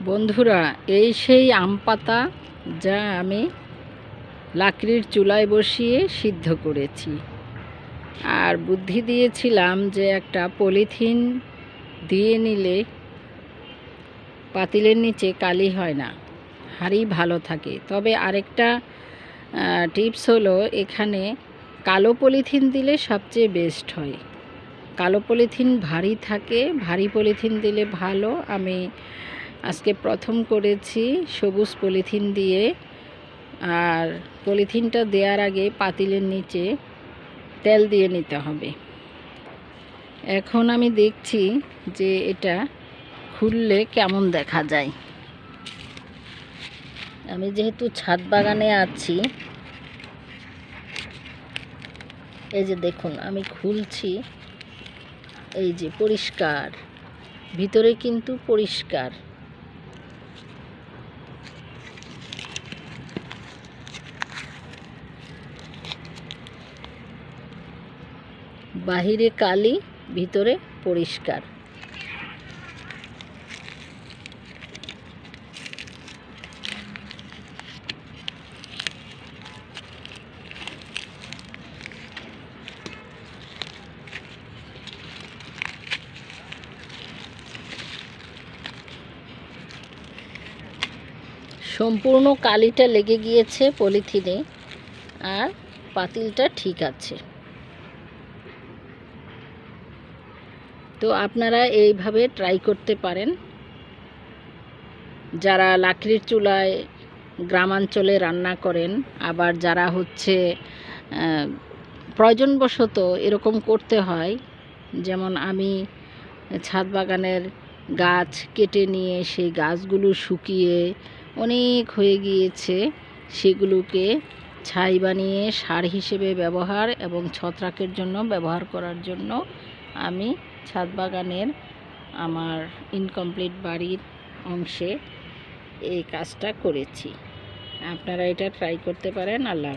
বন্ধুরা, এই সেই আম পাতা যা আমি লাকড়ির চুলায় বসিয়ে সিদ্ধ করেছি। আর বুদ্ধি দিয়েছিলাম যে একটা পলিথিন দিয়ে নিলে পাতিলের নিচে কালি হয় না, হাঁড়ি ভালো থাকে। তবে আরেকটা টিপস হলো, এখানে কালো পলিথিন দিলে সবচেয়ে বেস্ট হয়। কালো পলিথিন ভারী থাকে, ভারী পলিথিন দিলে ভালো। আমি আজকে প্রথম করেছি সবুজ পলিথিন দিয়ে। আর পলিথিনটা দেওয়ার আগে পাতিলের নিচে তেল দিয়ে নিতে হবে। এখন আমি দেখছি যে এটা খুললে কেমন দেখা যায়। আমি যেহেতু ছাদ বাগানে আছি, এই যে দেখুন আমি খুলছি, এই যে পরিষ্কার, ভিতরে কিন্তু পরিষ্কার। বাহিরে কালি, ভিতরে পরিষ্কার। সম্পূর্ণ কালিটা লেগে গিয়েছে পলিথিনে, আর পাতিলটা ঠিক আছে। তো আপনারা এইভাবে ট্রাই করতে পারেন। যারা লাকড়ির চুলায় গ্রামাঞ্চলে রান্না করেন, আবার যারা প্রয়োজনবশত এরকম করতে হয়, যেমন আমি ছাদ বাগানের গাছ কেটে নিয়ে সেই গাছগুলো শুকিয়ে অনেক হয়ে গিয়েছে, সেগুলোকে ছাই বানিয়ে সার হিসেবে ব্যবহার এবং ছত্রাকের জন্য ব্যবহার করার জন্য আমি ছাদ বাগানের আমার ইনকমপ্লিট বাড়ির অংশে এই কাজটা করেছি। আপনারা এটা ট্রাই করতে পারেন। আল্লাহ।